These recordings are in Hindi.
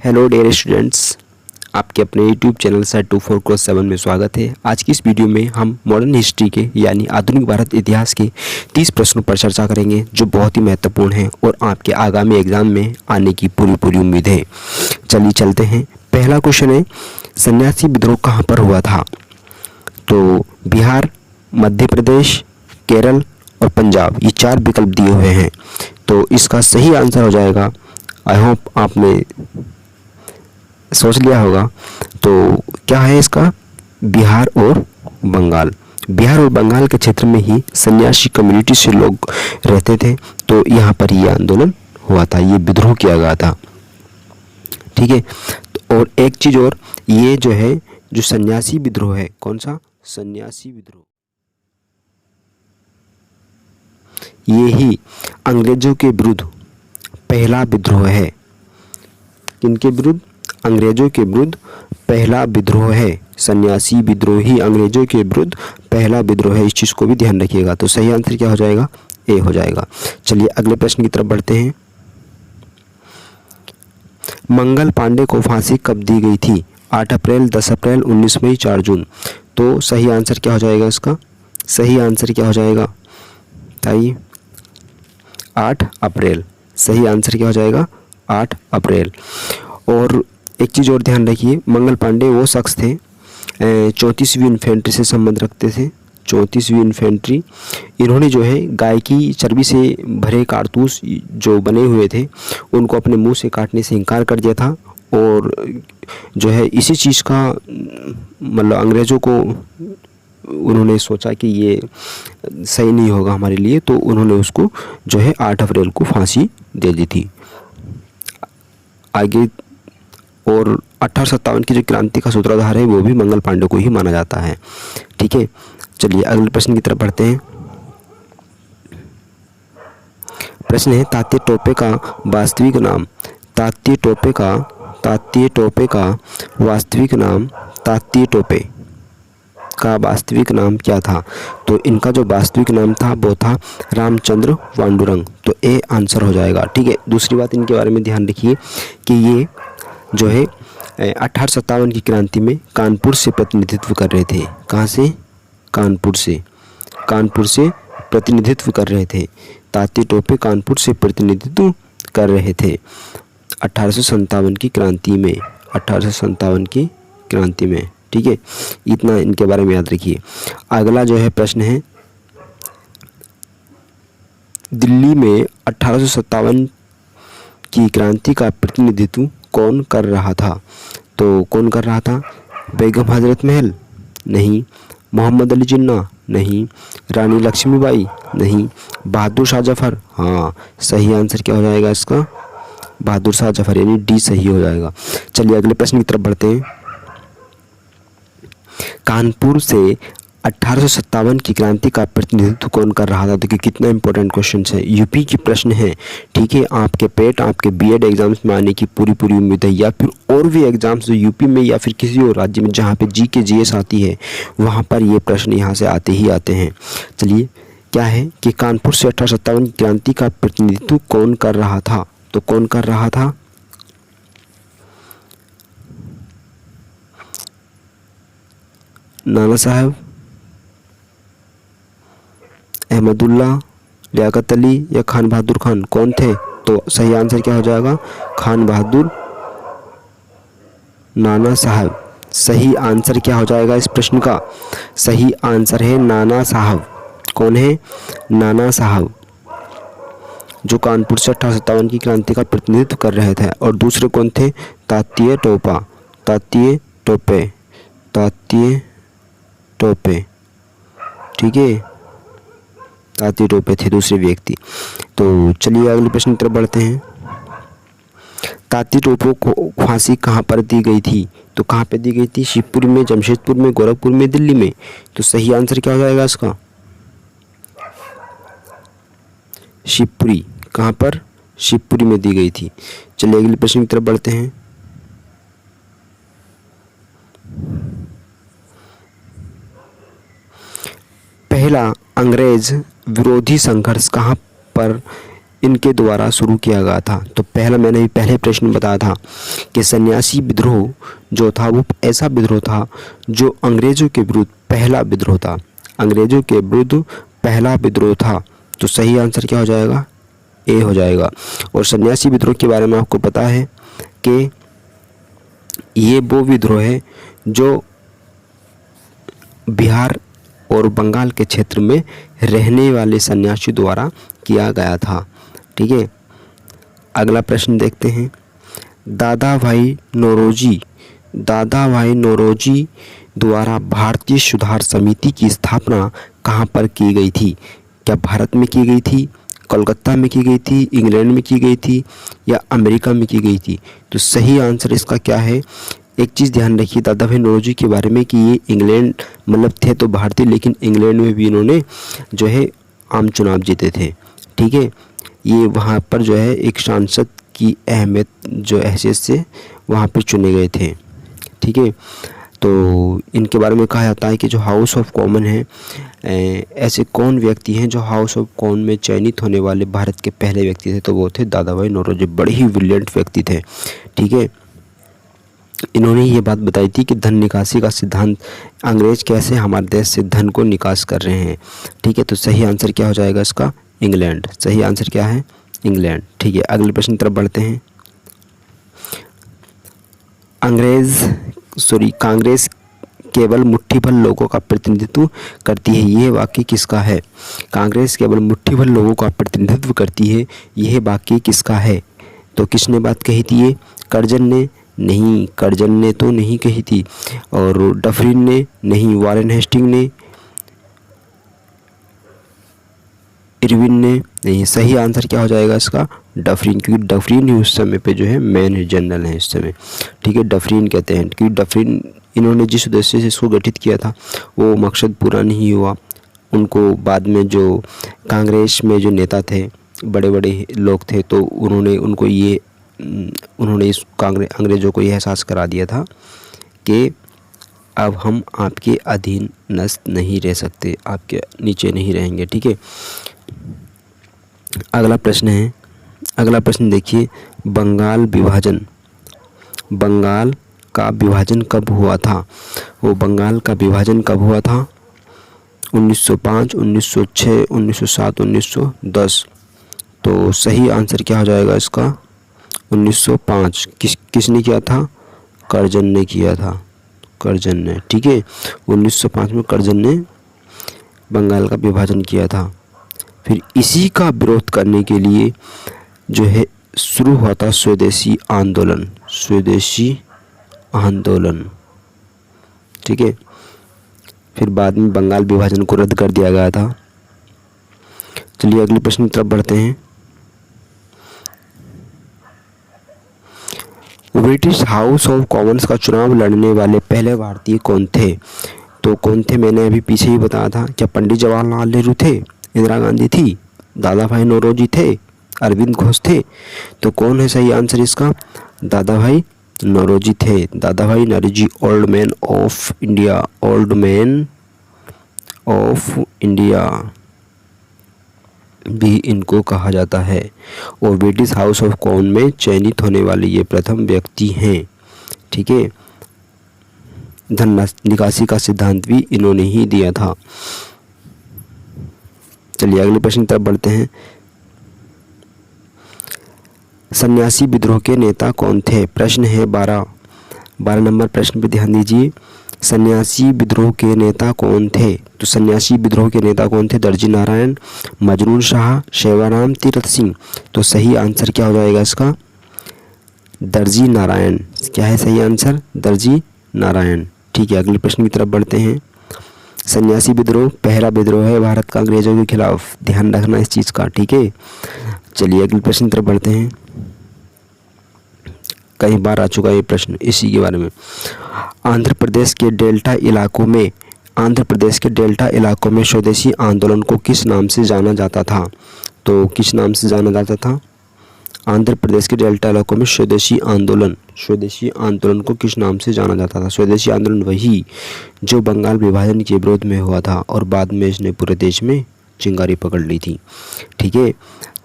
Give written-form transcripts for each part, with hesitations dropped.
हेलो डियर स्टूडेंट्स, आपके अपने यूट्यूब चैनल सेट 24x7 में स्वागत है। आज की इस वीडियो में हम मॉडर्न हिस्ट्री के यानी आधुनिक भारत इतिहास के 30 प्रश्नों पर चर्चा करेंगे जो बहुत ही महत्वपूर्ण हैं और आपके आगामी एग्जाम में आने की पूरी उम्मीद है। चलिए चलते हैं। पहला क्वेश्चन है, सन्यासी विद्रोह कहाँ पर हुआ था? तो बिहार, मध्य प्रदेश, केरल और पंजाब, ये 4 विकल्प दिए हुए हैं। तो इसका सही आंसर हो जाएगा, आई होप आपने सोच लिया होगा, तो क्या है इसका? बिहार और बंगाल। बिहार और बंगाल के क्षेत्र में ही सन्यासी कम्युनिटी से लोग रहते थे, तो यहाँ पर ये आंदोलन हुआ था, ये विद्रोह किया गया था। ठीक है। और एक चीज़ और, ये जो है जो सन्यासी विद्रोह है, कौन सा? सन्यासी विद्रोह, ये ही अंग्रेजों के विरुद्ध पहला विद्रोह है। किनके विरुद्ध? अंग्रेजों के विरुद्ध पहला विद्रोह है। सन्यासी विद्रोह ही अंग्रेजों के विरुद्ध पहला विद्रोह है, इस चीज़ को भी ध्यान रखिएगा। तो सही आंसर क्या हो जाएगा? ए हो जाएगा। चलिए अगले प्रश्न की तरफ बढ़ते हैं। मंगल पांडे को फांसी कब दी गई थी? 8 अप्रैल, 10 अप्रैल, 19 मई, 4 जून। तो सही आंसर क्या हो जाएगा इसका? सही आंसर क्या हो जाएगा बताइए? 8 अप्रैल। सही आंसर क्या हो जाएगा? 8 अप्रैल। और एक चीज़ और ध्यान रखिए, मंगल पांडे वो शख्स थे 34वीं इन्फेंट्री से संबंध रखते थे। 34वीं इन्फेंट्री, इन्होंने जो है गाय की चर्बी से भरे कारतूस जो बने हुए थे उनको अपने मुंह से काटने से इनकार कर दिया था। और जो है इसी चीज़ का मतलब अंग्रेज़ों को उन्होंने सोचा कि ये सही नहीं होगा हमारे लिए, तो उन्होंने उसको जो है 8 अप्रैल को फांसी दे दी थी। आगे और 1857 की जो क्रांति का सूत्रधार है वो भी मंगल पांडे को ही माना जाता है। ठीक है। चलिए अगले प्रश्न की तरफ बढ़ते हैं। प्रश्न है, तात्या टोपे का वास्तविक नाम? तात्या टोपे का वास्तविक नाम, तात्या टोपे का वास्तविक नाम क्या था? तो इनका जो वास्तविक नाम था वो था रामचंद्र पांडुरंग। तो ए आंसर हो जाएगा। ठीक है। दूसरी बात इनके बारे में ध्यान रखिए कि ये जो है 1857 की क्रांति में कानपुर से प्रतिनिधित्व कर रहे थे। कहाँ से? कानपुर से प्रतिनिधित्व कर रहे थे। तात्या टोपे कानपुर से प्रतिनिधित्व कर रहे थे 1857 की क्रांति में। 1857 की क्रांति में। ठीक है, इतना इनके बारे में याद रखिए। अगला जो है प्रश्न है, दिल्ली में 1857 की क्रांति का प्रतिनिधित्व कौन कर रहा था? तो कौन कर रहा था? बेगम हजरत महल? नहीं। मोहम्मद अली जिन्ना? नहीं। रानी लक्ष्मीबाई? नहीं। बहादुर शाह जफर? हाँ। सही आंसर क्या हो जाएगा इसका? बहादुर शाह जफर, यानी डी सही हो जाएगा। चलिए अगले प्रश्न की तरफ बढ़ते हैं। कानपुर से 1857 की क्रांति का प्रतिनिधित्व कौन कर रहा था? देखिए कितना इंपॉर्टेंट क्वेश्चन है, यूपी की प्रश्न है। ठीक है, आपके पेट, आपके बीएड एग्जाम्स में आने की पूरी उम्मीद है, या फिर और भी एग्जाम्स जो यूपी में या फिर किसी और राज्य में जहाँ पे जीके जीएस आती है वहाँ पर ये प्रश्न यहाँ से आते ही आते हैं। चलिए, क्या है कि कानपुर से 1857 की क्रांति का प्रतिनिधित्व कौन कर रहा था? तो कौन कर रहा था? नाना साहब, अहमदुल्ला, लियाकत अली या खान बहादुर खान, कौन थे? तो सही आंसर क्या हो जाएगा? खान बहादुर, नाना साहब। सही आंसर क्या हो जाएगा इस प्रश्न का? सही आंसर है नाना साहब। कौन है? नाना साहब, जो कानपुर से 1857 की क्रांति का प्रतिनिधित्व कर रहे थे। और दूसरे कौन थे? तात्या टोपे। ठीक है, तात्या टोपे थे दूसरे व्यक्ति। तो चलिए अगले प्रश्न की तरफ बढ़ते हैं। तात्या टोपे को फांसी कहाँ पर दी गई थी? तो कहाँ पे दी गई थी? शिवपुरी में, जमशेदपुर में, गोरखपुर में, दिल्ली में। तो सही आंसर क्या हो जाएगा इसका? शिवपुरी। कहाँ पर? शिवपुरी में दी गई थी। चलिए अगले प्रश्न की तरफ बढ़ते हैं। पहला अंग्रेज विरोधी संघर्ष कहाँ पर इनके द्वारा शुरू किया गया था। तो पहला मैंने पहले प्रश्न में बताया था कि सन्यासी विद्रोह जो था वो ऐसा विद्रोह था जो अंग्रेज़ों के विरुद्ध पहला विद्रोह था, अंग्रेज़ों के विरुद्ध पहला विद्रोह था। तो सही आंसर क्या हो जाएगा? ए हो जाएगा। और सन्यासी विद्रोह के बारे में आपको पता है कि ये वो विद्रोह है जो बिहार और बंगाल के क्षेत्र में रहने वाले सन्यासी द्वारा किया गया था। ठीक है, अगला प्रश्न देखते हैं। दादा भाई नौरोजी द्वारा भारतीय सुधार समिति की स्थापना कहाँ पर की गई थी? क्या भारत में की गई थी, कोलकाता में की गई थी, इंग्लैंड में की गई थी या अमेरिका में की गई थी? तो सही आंसर इसका क्या है? एक चीज़ ध्यान रखिए दादा भाई नौरोजी के बारे में कि ये इंग्लैंड मतलब थे तो भारतीय, लेकिन इंग्लैंड में भी इन्होंने जो है आम चुनाव जीते थे। ठीक है, ये वहाँ पर जो है एक सांसद की अहमियत जो हैसियत से वहाँ पर चुने गए थे। ठीक है, तो इनके बारे में कहा जाता है कि जो हाउस ऑफ कॉमन है, ऐसे कौन व्यक्ति हैं जो हाउस ऑफ कॉमन में चयनित होने वाले भारत के पहले व्यक्ति थे? तो वो थे दादा भाई नौरोजी। बड़े ही ब्रिलियंट व्यक्ति थे। ठीक है, इन्होंने ये बात बताई थी कि धन निकासी का सिद्धांत, अंग्रेज कैसे हमारे देश से धन को निकास कर रहे हैं। ठीक है, तो सही आंसर क्या हो जाएगा इसका? इंग्लैंड। सही आंसर क्या है? इंग्लैंड। ठीक है, अगले प्रश्न की तरफ बढ़ते हैं। कांग्रेस केवल मुट्ठी भर लोगों का प्रतिनिधित्व करती है, यह वाक्य किसका है? कांग्रेस केवल मुट्ठी भर लोगों का प्रतिनिधित्व करती है, यह वाक्य किसका है? तो किसने बात कही थी ये? कर्जन ने? नहीं, कर्जन ने तो नहीं कही थी। और डफरिन ने? नहीं। वॉरेन हेस्टिंग ने? इरविन ने? नहीं। सही आंसर क्या हो जाएगा इसका? डफरिन, क्योंकि डफरिन ही उस समय पे जो है मेन जनरल है इस समय। ठीक है, डफरिन कहते हैं क्योंकि डफरिन इन्होंने जिस उद्देश्य से इसको गठित किया था वो मकसद पूरा नहीं हुआ। उनको बाद में जो कांग्रेस में जो नेता थे, बड़े बड़े लोग थे, तो उन्होंने इस अंग्रेज़ों को यह एहसास करा दिया था कि अब हम आपके अधीन नस्त नहीं रह सकते, आपके नीचे नहीं रहेंगे। ठीक है, अगला प्रश्न देखिए। बंगाल का विभाजन कब हुआ था? वो बंगाल का विभाजन कब हुआ था? 1905, 1906, 1907, 1910। तो सही आंसर क्या हो जाएगा इसका? 1905। किसने किया था? कर्जन ने किया था, कर्जन ने। ठीक है, 1905 में कर्जन ने बंगाल का विभाजन किया था। फिर इसी का विरोध करने के लिए जो है शुरू हुआ था स्वदेशी आंदोलन। ठीक है, फिर बाद में बंगाल विभाजन को रद्द कर दिया गया था। चलिए अगले प्रश्न की तरफ बढ़ते हैं। ब्रिटिश हाउस ऑफ कॉमन्स का चुनाव लड़ने वाले पहले भारतीय कौन थे? तो कौन थे मैंने अभी पीछे ही बताया था। क्या पंडित जवाहरलाल नेहरू थे, इंदिरा गांधी थी, दादा भाई नौरोजी थे, अरविंद घोष थे? तो कौन है सही आंसर इसका? दादा भाई नौरोजी थे। Dadabhai Naoroji old man of India भी इनको कहा जाता है। और ब्रिटिश हाउस ऑफ कॉमन में चयनित होने वाले ये प्रथम व्यक्ति हैं। ठीक है, धन निकासी का सिद्धांत भी इन्होंने ही दिया था। चलिए अगले प्रश्न की तरफ बढ़ते हैं। सन्यासी विद्रोह के नेता कौन थे? प्रश्न है 12 नंबर प्रश्न पर ध्यान दीजिए। सन्यासी विद्रोह के नेता कौन थे? तो सन्यासी विद्रोह के नेता कौन थे? दर्जी नारायण, मजनून शाह, सेवाराम तीरथ सिंह। तो सही आंसर क्या हो जाएगा इसका? दर्जी नारायण। क्या है सही आंसर? दर्जी नारायण। ठीक है, अगले प्रश्न की तरफ बढ़ते हैं। सन्यासी विद्रोह पहला विद्रोह है भारत का अंग्रेजों के खिलाफ, ध्यान रखना इस चीज़ का। ठीक है, चलिए अगले प्रश्न की तरफ बढ़ते हैं। कई बार आ चुका ये प्रश्न इसी के बारे में। आंध्र प्रदेश के डेल्टा इलाकों में स्वदेशी आंदोलन को किस नाम से जाना जाता था? तो किस नाम से जाना जाता था? आंध्र प्रदेश के डेल्टा इलाकों में स्वदेशी आंदोलन को किस नाम से जाना जाता था? स्वदेशी आंदोलन वही जो बंगाल विभाजन के विरोध में हुआ था और बाद में इसने पूरे देश में चिंगारी पकड़ ली थी। ठीक है,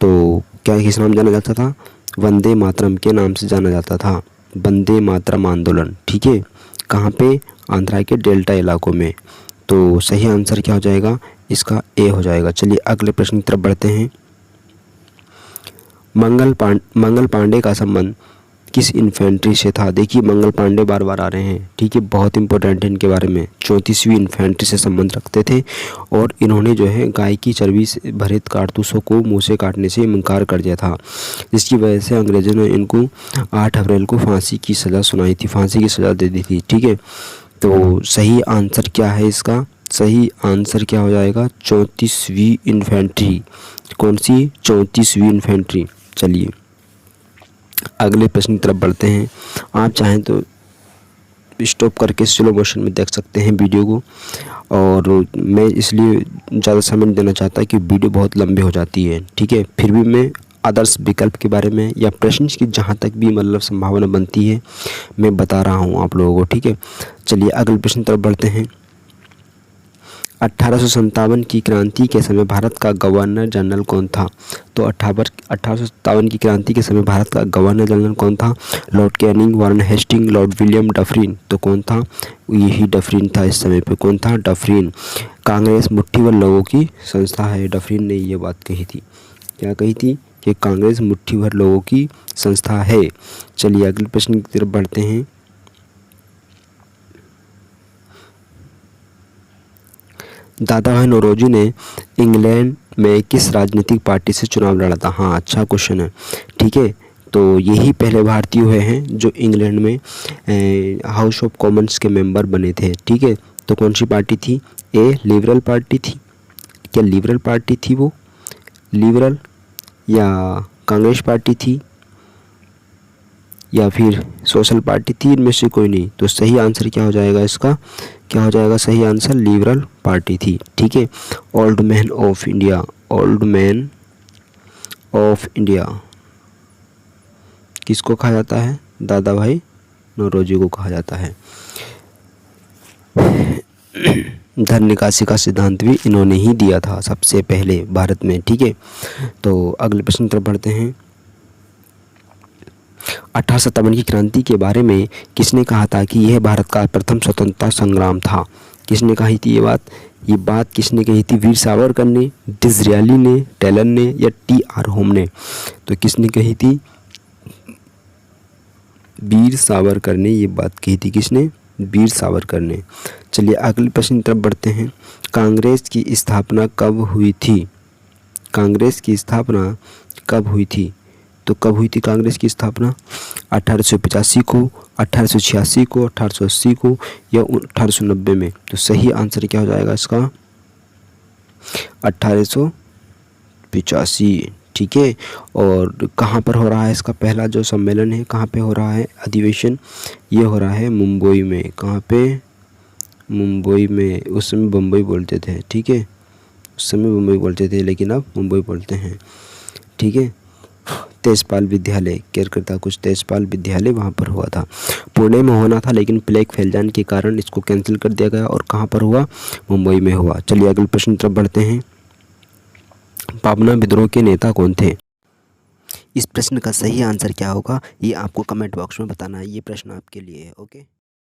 तो क्या किस नाम जाना जाता था? वंदे मातरम के नाम से जाना जाता था, वंदे मातरम आंदोलन। ठीक है, कहाँ पे? आंध्रा के डेल्टा इलाकों में। तो सही आंसर क्या हो जाएगा इसका? ए हो जाएगा। चलिए अगले प्रश्न की तरफ बढ़ते हैं। मंगल पांडे का संबंध किस इन्फेंट्री से था? देखिए मंगल पांडे बार बार आ रहे हैं, ठीक है, बहुत इंपॉर्टेंट है इनके बारे में। 34वीं इन्फेंट्री से संबंध रखते थे और इन्होंने जो है गाय की चर्बी से भरित कारतूसों को मुंह से काटने से इनकार कर दिया था, जिसकी वजह से अंग्रेजों ने इनको 8 अप्रैल को फांसी की सज़ा सुनाई थी, फांसी की सज़ा दे दी थी। ठीक है, तो सही आंसर क्या है इसका? सही आंसर क्या हो जाएगा? 34वीं इन्फेंट्री। कौन सी? 34वीं इन्फेंट्री। चलिए अगले प्रश्न की तरफ बढ़ते हैं। आप चाहें तो स्टॉप करके स्लो मोशन में देख सकते हैं वीडियो को, और मैं इसलिए ज़्यादा समय नहीं देना चाहता कि वीडियो बहुत लंबी हो जाती है। ठीक है, फिर भी मैं आदर्श विकल्प के बारे में या प्रश्न की जहाँ तक भी मतलब संभावना बनती है मैं बता रहा हूँ आप लोगों को। ठीक है, चलिए अगले प्रश्न की तरफ बढ़ते हैं। 1857 की क्रांति के समय भारत का गवर्नर जनरल कौन था? तो 1857 की क्रांति के समय भारत का गवर्नर जनरल कौन था? Lord Canning, Warren Hastings, lord William Dufferin. तो कौन था? यही डफरिन था इस समय पे। कौन था? डफरिन। कांग्रेस मुट्ठीभर लोगों की संस्था है, डफरिन ने ये बात कही थी। क्या कही थी? कि कांग्रेस मुट्ठीभर लोगों की संस्था है। चलिए अगले प्रश्न की तरफ बढ़ते हैं। दादा भाई नौरोजी ने इंग्लैंड में किस राजनीतिक पार्टी से चुनाव लड़ा था? हाँ, अच्छा क्वेश्चन है। ठीक है, तो यही पहले भारतीय हुए हैं जो इंग्लैंड में हाउस ऑफ कॉमन्स के मेंबर बने थे। ठीक है, तो कौन सी पार्टी थी? ए लिबरल पार्टी थी। क्या लिबरल पार्टी थी वो? लिबरल या कांग्रेस पार्टी थी या फिर सोशल पार्टी थी? इनमें से कोई नहीं। तो सही आंसर क्या हो जाएगा इसका? क्या हो जाएगा सही आंसर? लिबरल पार्टी थी। ठीक है, old man of India, old man of India किसको कहा जाता है? दादा भाई नौरोजी को कहा जाता है। धन निकासी का सिद्धांत भी इन्होंने ही दिया था सबसे पहले भारत में। ठीक है, तो अगले प्रश्न तरफ बढ़ते हैं। 1857 की क्रांति के बारे में किसने कहा था कि यह भारत का प्रथम स्वतंत्रता संग्राम था? किसने कही थी ये बात? ये बात किसने कही थी? वीर सावरकर ने, डिसरायली ने, टेलन ने या टी.आर. होम ने? तो किसने कही थी? वीर सावरकर ने ये बात कही थी। किसने? वीर सावरकर ने। चलिए अगले प्रश्न की तरफ बढ़ते हैं। कांग्रेस की स्थापना कब हुई थी? कांग्रेस की स्थापना कब हुई थी? तो कब हुई थी कांग्रेस की स्थापना? 1885 को, 1886 को, 1880 को या 1890 में? तो सही आंसर क्या हो जाएगा इसका? 1885। ठीक है, और कहाँ पर हो रहा है इसका पहला जो सम्मेलन है? कहाँ पे हो रहा है अधिवेशन? ये हो रहा है मुंबई में। कहाँ पे? मुंबई में। उस समय बम्बई बोलते थे। ठीक है, उस समय मुंबई बोलते थे लेकिन अब मुंबई बोलते हैं। ठीक है, तेजपाल विद्यालय, केरकता कुछ तेजपाल विद्यालय वहाँ पर हुआ था। पुणे में होना था लेकिन प्लेग फैल जाने के कारण इसको कैंसिल कर दिया गया और कहाँ पर हुआ? मुंबई में हुआ। चलिए अगले प्रश्न तरफ बढ़ते हैं। पाबना विद्रोह के नेता कौन थे? इस प्रश्न का सही आंसर क्या होगा ये आपको कमेंट बॉक्स में बताना है। ये प्रश्न आपके लिए है। ओके।